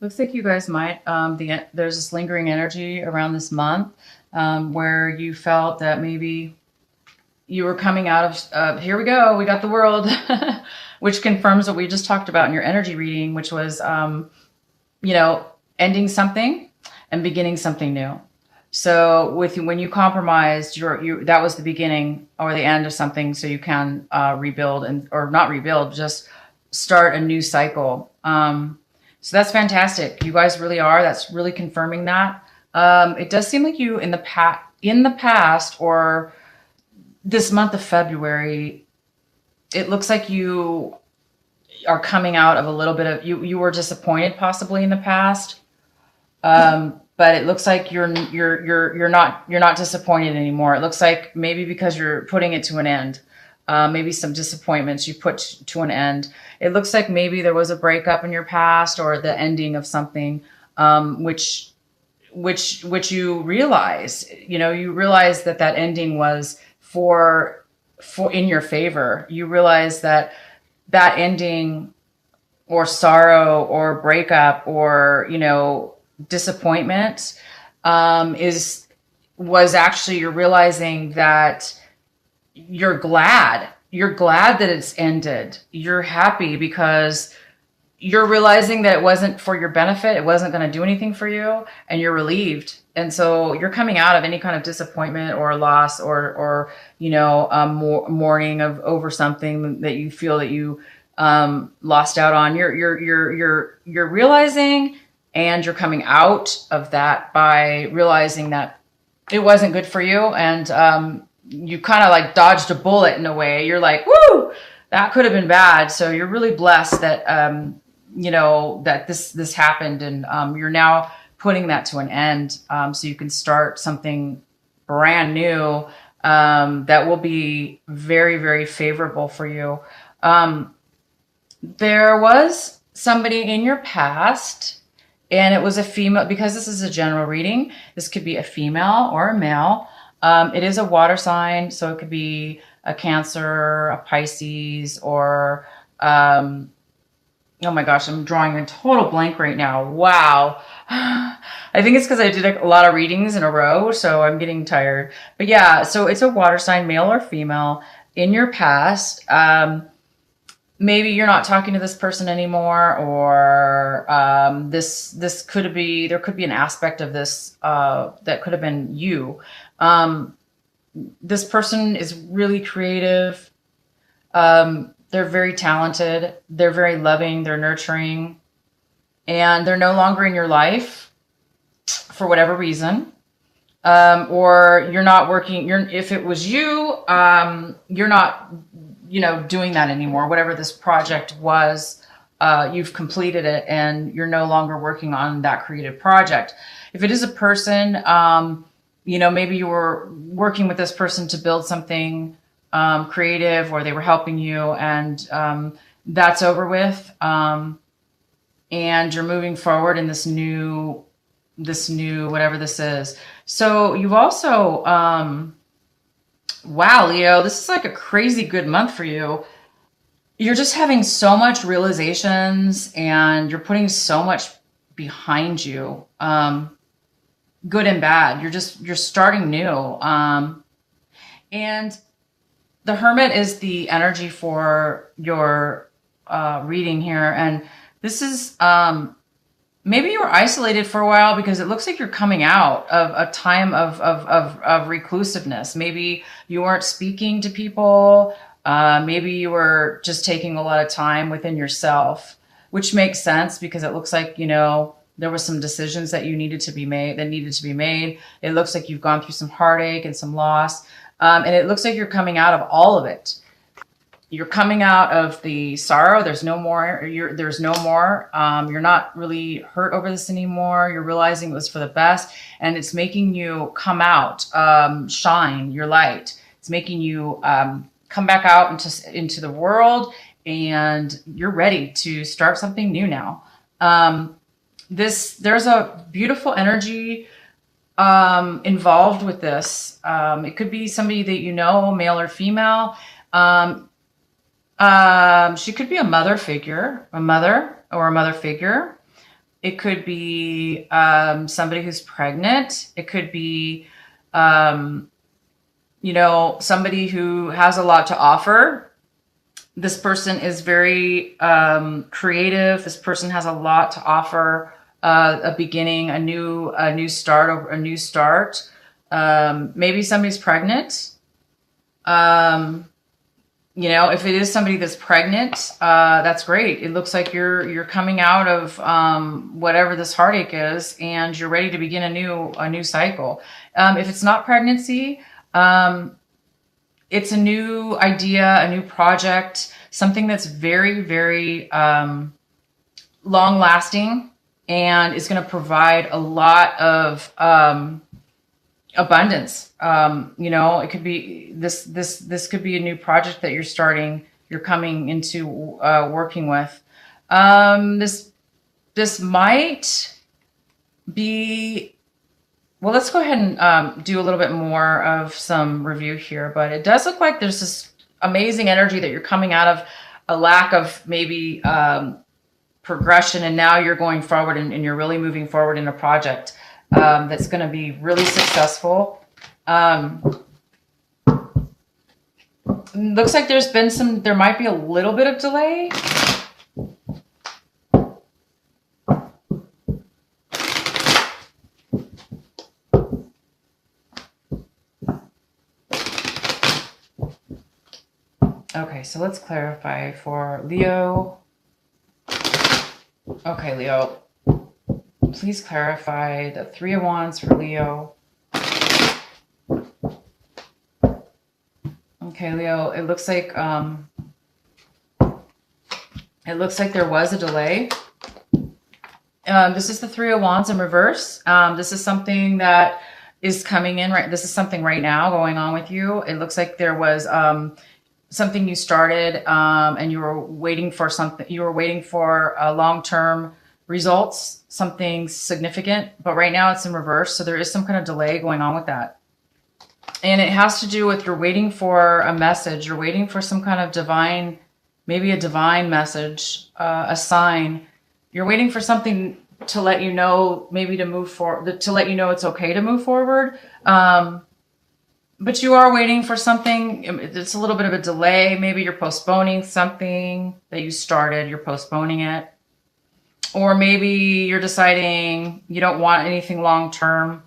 Looks like you guys might, there's this lingering energy around this month where you felt that maybe you were coming out of, here we go, we got the world, which confirms what we just talked about in your energy reading, which was, you know, ending something and beginning something new. So when you compromised, that was the beginning or the end of something, so you can rebuild or not rebuild, just start a new cycle. So that's fantastic. You guys really are. That's really confirming that. It does seem like you in the past or this month of February, it looks like you are coming out of a little bit of you were disappointed possibly in the past. But it looks like you're not disappointed anymore. It looks like maybe because you're putting it to an end. Maybe some disappointments you put to an end. It looks like maybe there was a breakup in your past or the ending of something, which you realize, you realize that ending was for in your favor. You realize that ending or sorrow or breakup or, disappointment, was actually, you're realizing that you're glad that it's ended. You're happy because you're realizing that it wasn't for your benefit. It wasn't going to do anything for you, and you're relieved. And so you're coming out of any kind of disappointment or loss or mourning over something that you feel that you lost out on. You're realizing, and you're coming out of that by realizing that it wasn't good for you, and you kind of like dodged a bullet in a way. You're like, woo, that could have been bad. So you're really blessed that, that this happened, and you're now putting that to an end, so you can start something brand new that will be very, very favorable for you. There was somebody in your past, and it was a female, because this is a general reading. This could be a female or a male. It is a water sign, so it could be a Cancer, a Pisces, or, oh my gosh, I'm drawing a total blank right now. Wow. I think it's because I did a lot of readings in a row, so I'm getting tired. But yeah, so it's a water sign, male or female, in your past. Maybe you're not talking to this person anymore, or this could be, there could be an aspect of this that could have been you. This person is really creative. They're very talented. They're very loving. They're nurturing, and they're no longer in your life for whatever reason. Or you're not working. If it was you, you're not, doing that anymore. Whatever this project was, you've completed it, and you're no longer working on that creative project. If it is a person, maybe you were working with this person to build something creative, or they were helping you, and that's over with. And you're moving forward in this new, whatever this is. So you've also, wow, Leo, this is like a crazy good month for you. You're just having so much realizations, and you're putting so much behind you. Good and bad. You're starting new. And the Hermit is the energy for your reading here. And this is, maybe you were isolated for a while, because it looks like you're coming out of a time of reclusiveness. Maybe you weren't speaking to people. Maybe you were just taking a lot of time within yourself, which makes sense, because it looks like, there were some decisions that needed to be made. It looks like you've gone through some heartache and some loss. And it looks like you're coming out of all of it. You're coming out of the sorrow. There's no more. You're not really hurt over this anymore. You're realizing it was for the best, and it's making you come out, shine your light. It's making you come back out into the world, and you're ready to start something new now. There's a beautiful energy involved with this. It could be somebody that male or female. She could be a mother figure. It could be somebody who's pregnant. It could be, you know, somebody who has a lot to offer. This person is very creative. This person has a lot to offer. A beginning, a new start, a new start. Maybe somebody's pregnant. You know, if it is somebody that's pregnant, that's great. It looks like you're coming out of whatever this heartache is, and you're ready to begin a new cycle. If it's not pregnancy, it's a new idea, a new project, something that's very, very long lasting, and is going to provide a lot of abundance. You know, it could be this could be a new project that you're starting, you're coming into working with. This might be, well, let's go ahead and do a little bit more of some review here, but it does look like there's this amazing energy that you're coming out of a lack of maybe progression, and now you're going forward and you're really moving forward in a project that's going to be really successful. Looks like there's been there might be a little bit of delay. Okay, so let's clarify for Leo. Okay, Leo, please clarify the Three of Wands for Leo. Okay, Leo, it looks like there was a delay. This is the Three of Wands in reverse. This is something that is coming in right. This is something right now going on with you. It looks like there was something you started and you were waiting for something. You were waiting for long-term results, something significant, but right now it's in reverse. So there is some kind of delay going on with that. And it has to do with you're waiting for a message. You're waiting for some kind of divine, maybe a divine message, a sign. You're waiting for something to let you know, maybe to move forward, to let you know it's okay to move forward. But you are waiting for something. It's a little bit of a delay. Maybe you're postponing something that you started. You're postponing it. Or maybe you're deciding you don't want anything long-term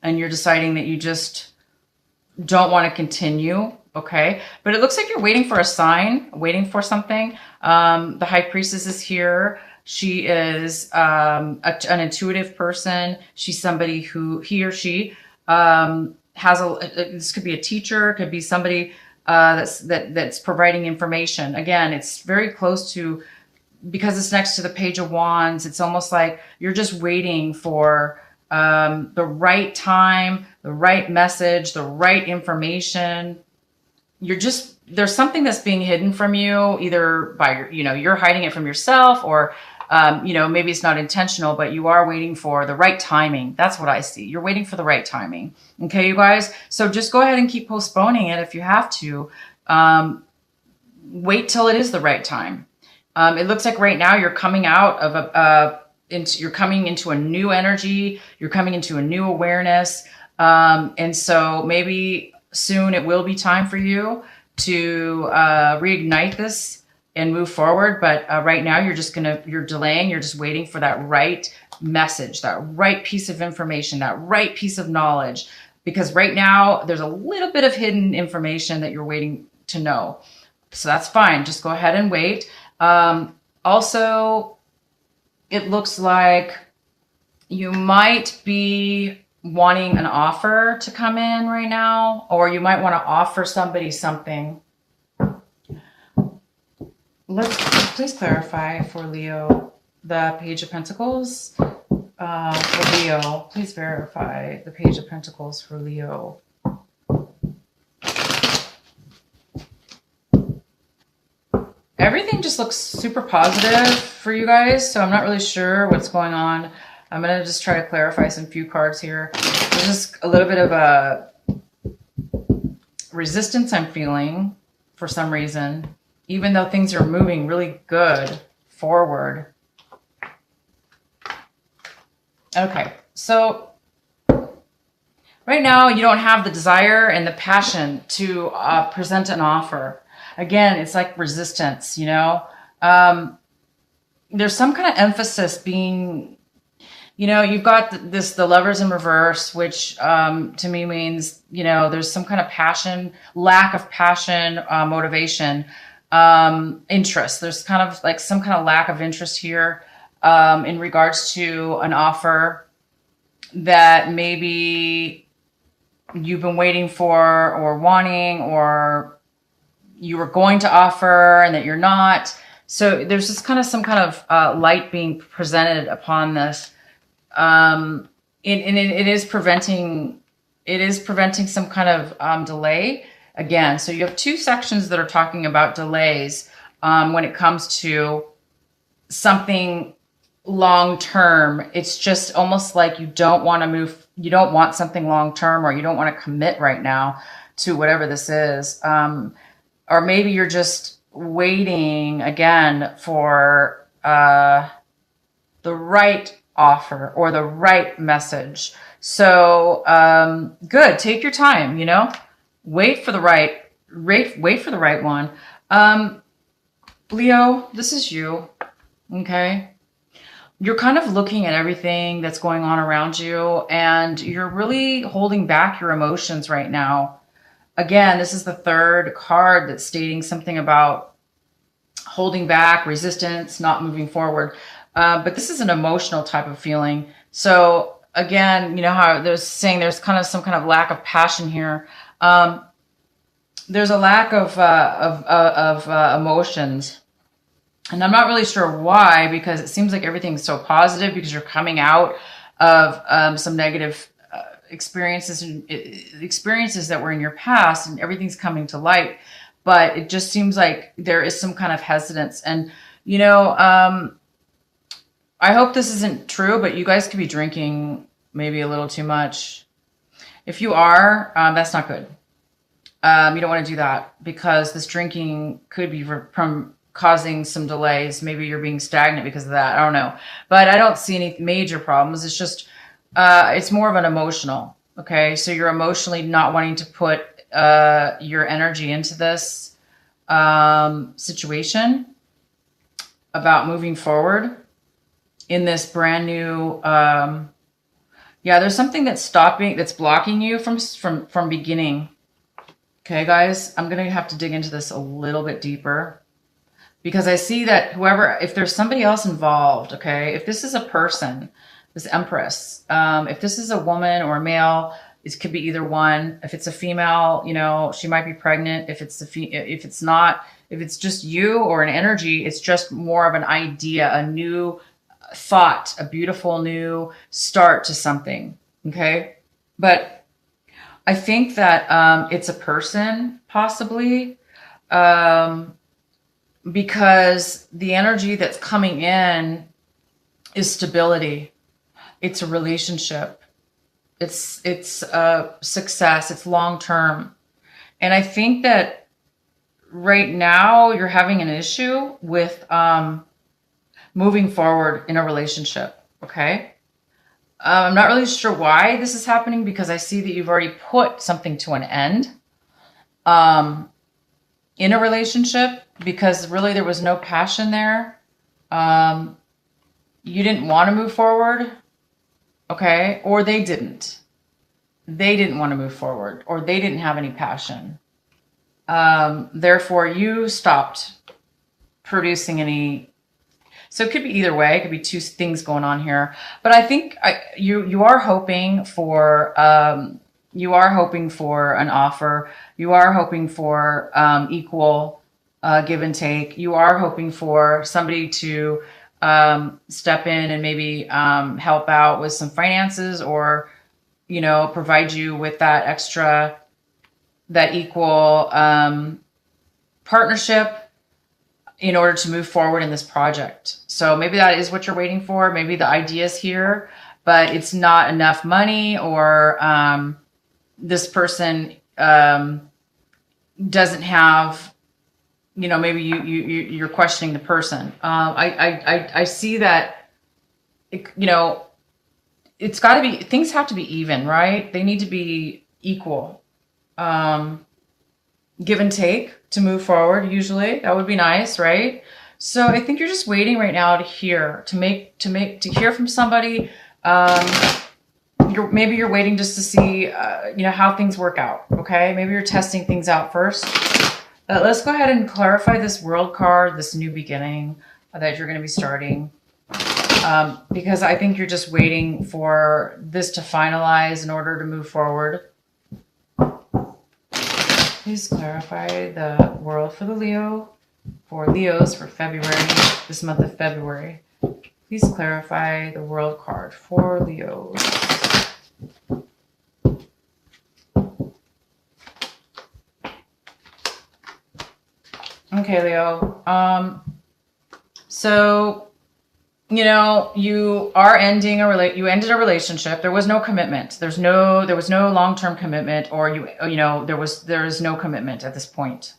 and you're deciding that you just don't want to continue. Okay. But it looks like you're waiting for a sign, waiting for something. The High Priestess is here. She is an intuitive person. She's somebody who, he or she, has this could be a teacher, it could be somebody that's providing information. Again, it's very close to, because it's next to the Page of Wands, it's almost like you're just waiting for the right time, the right message, the right information. There's something that's being hidden from you, either by, you're hiding it from yourself, or maybe it's not intentional, but you are waiting for the right timing. That's what I see. You're waiting for the right timing. Okay, you guys. So just go ahead and keep postponing it if you have to. Wait till it is the right time. It looks like right now you're coming out of you're coming into a new energy. You're coming into a new awareness. And so maybe soon it will be time for you to reignite this and move forward. But right now you're delaying, you're just waiting for that right message, that right piece of information, that right piece of knowledge. Because right now there's a little bit of hidden information that you're waiting to know. So that's fine. Just go ahead and wait. Also, it looks like you might be wanting an offer to come in right now, or you might want to offer somebody something. Please clarify for Leo the Page of Pentacles. For Leo, please verify the Page of Pentacles for Leo. Everything just looks super positive for you guys, so I'm not really sure what's going on. I'm going to just try to clarify some few cards here. There's just a little bit of a resistance I'm feeling for some reason, even though things are moving really good forward. Okay. So right now, you don't have the desire and the passion to present an offer. Again, it's like resistance, you know? There's some kind of emphasis being, you know, you've got the lovers in reverse, which to me means, you know, there's some kind of passion, lack of passion, motivation, interest. There's kind of like some kind of lack of interest here in regards to an offer that maybe you've been waiting for or wanting, or you were going to offer and that you're not. So there's just kind of some kind of light being presented upon this. It is preventing some kind of delay again. So you have two sections that are talking about delays when it comes to something long term. It's just almost like you don't want to move, you don't want something long term, or you don't want to commit right now to whatever this is. Or maybe you're just waiting again for the right offer or the right message. So good. Take your time, you know, wait for the right one. Leo, this is you. Okay. You're kind of looking at everything that's going on around you, and you're really holding back your emotions right now. Again, this is the third card that's stating something about holding back, resistance, not moving forward. But this is an emotional type of feeling. So again, you know how there's saying there's kind of some kind of lack of passion here. There's a lack of emotions. And I'm not really sure why, because it seems like everything's so positive because you're coming out of some negative experiences that were in your past, and everything's coming to light. But it just seems like there is some kind of hesitance. And, you know, I hope this isn't true, but you guys could be drinking maybe a little too much. If you are, that's not good. You don't want to do that, because this drinking could be from causing some delays. Maybe you're being stagnant because of that. I don't know. But I don't see any major problems. It's just, it's more of an emotional. Okay. So you're emotionally not wanting to put your energy into this situation about moving forward in this brand new, yeah, there's something that's blocking you from beginning. Okay, guys, I'm going to have to dig into this a little bit deeper, because I see that if there's somebody else involved, okay, if this is a person, this Empress, if this is a woman or a male, it could be either one. If it's a female, you know, she might be pregnant. If it's if it's just you or an energy, it's just more of an idea, a new thought, a beautiful new start to something. Okay. But I think that it's a person, possibly, because the energy that's coming in is stability. It's a relationship. It's success. It's long term. And I think that right now you're having an issue with moving forward in a relationship. Okay. I'm not really sure why this is happening, because I see that you've already put something to an end in a relationship, because really there was no passion there. You didn't want to move forward. Okay. Or they didn't want to move forward, or they didn't have any passion. Therefore you stopped producing any. So it could be either way. It could be two things going on here. But I think you are hoping for an offer. You are hoping for equal give and take. You are hoping for somebody to step in and maybe help out with some finances, or, you know, provide you with that extra, that equal partnership in order to move forward in this project. So maybe that is what you're waiting for. Maybe the idea is here, but it's not enough money, or this person doesn't have, you know, maybe you're questioning the person. I see that, you know, it's got to be, things have to be even, right? They need to be equal. Um, Give and take to move forward. Usually that would be nice, right? So I think you're just waiting right now to hear, to hear from somebody. Um, maybe you're waiting just to see, how things work out. Okay. Maybe you're testing things out first. Let's go ahead and clarify this world card, this new beginning that you're going to be starting. Because I think you're just waiting for this to finalize in order to move forward. Please clarify the world for Leos for February, this month of February. Please clarify the world card for Leos. Okay, Leo. So, you are ending you ended a relationship. There was no commitment. There was no long-term commitment, or there is no commitment at this point.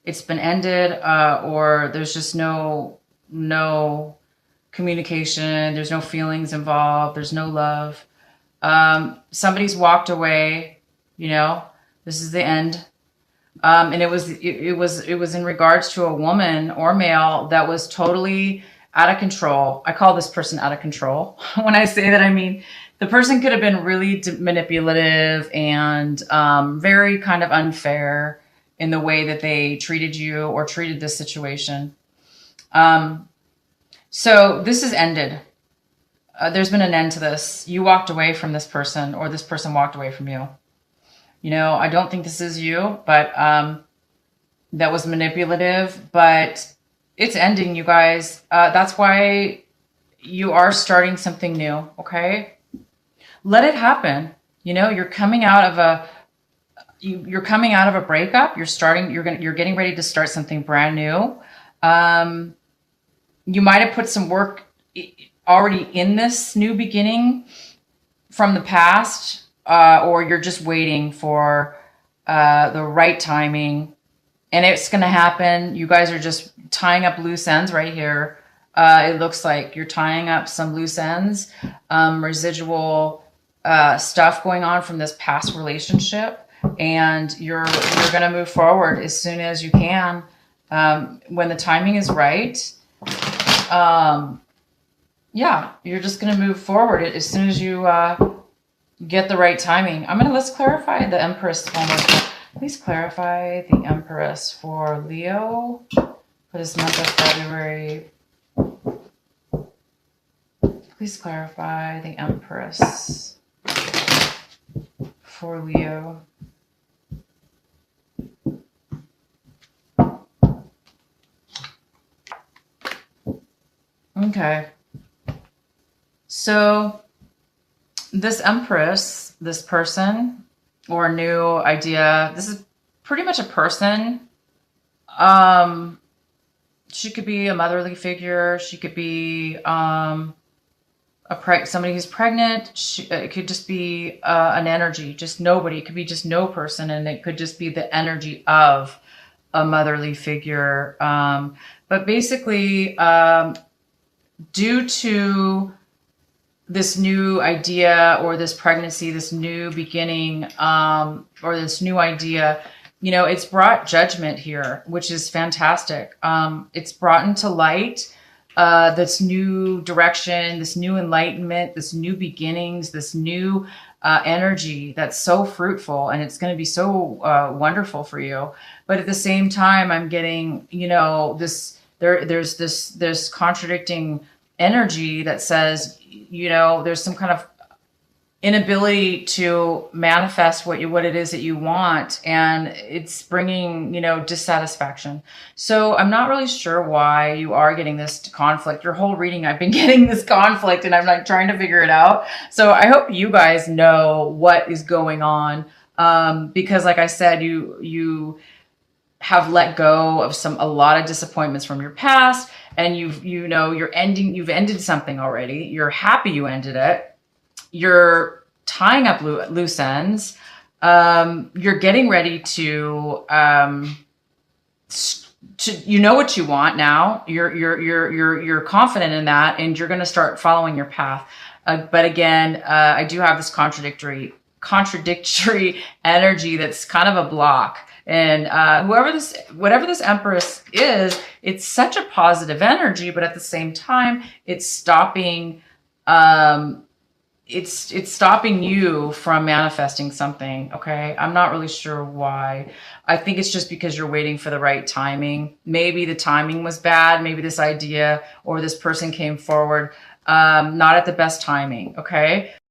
It's been ended, or there's just no communication. There's no feelings involved. There's no love. Somebody's walked away. This is the end. And it was in regards to a woman or male that was totally out of control. I call this person out of control. When I say that, I mean the person could have been really manipulative and very kind of unfair in the way that they treated you or treated this situation. So this is ended. There's been an end to this. You walked away from this person, or this person walked away from you. I don't think this is you, but that was manipulative, but it's ending, you guys. That's why you are starting something new, okay? Let it happen. You're coming out of a breakup. You're getting ready to start something brand new. You might have put some work already in this new beginning from the past, or you're just waiting for the right timing. And it's going to happen. You guys are just tying up loose ends right here. It looks like you're tying up some loose ends, residual stuff going on from this past relationship. And you're going to move forward as soon as you can, when the timing is right. You're just going to move forward as soon as you get the right timing. Let's clarify the Empress one more time. Please clarify the Empress for Leo for this month of February. Please clarify the Empress for Leo. Okay. So this Empress, this person, or a new idea, this is pretty much a person. She could be a motherly figure. She could be somebody who's pregnant. It could just be an energy, just nobody. It could be just no person, and it could just be the energy of a motherly figure. But basically, due to this new idea or this pregnancy, this new beginning, or this new idea, it's brought judgment here, which is fantastic. It's brought into light this new direction, this new enlightenment, this new beginnings, this new energy that's so fruitful, and it's going to be so wonderful for you. But at the same time, I'm getting, there's this contradicting energy that says, there's some kind of inability to manifest what it is that you want, and it's bringing, dissatisfaction. So I'm not really sure why you are getting this conflict. Your whole reading, I've been getting this conflict, and I'm like trying to figure it out. So I hope you guys know what is going on, because like I said, you have let go of a lot of disappointments from your past, and you've ended something already. You're happy you ended it. You're tying up loose ends. You're getting ready to what you want now. You're confident in that, and you're going to start following your path. But again, I do have this contradictory energy that's kind of a block. And whatever this Empress is, it's such a positive energy, but at the same time, it's stopping. It's stopping you from manifesting something. Okay, I'm not really sure why. I think it's just because you're waiting for the right timing. Maybe the timing was bad. Maybe this idea or this person came forward not at the best timing. Okay.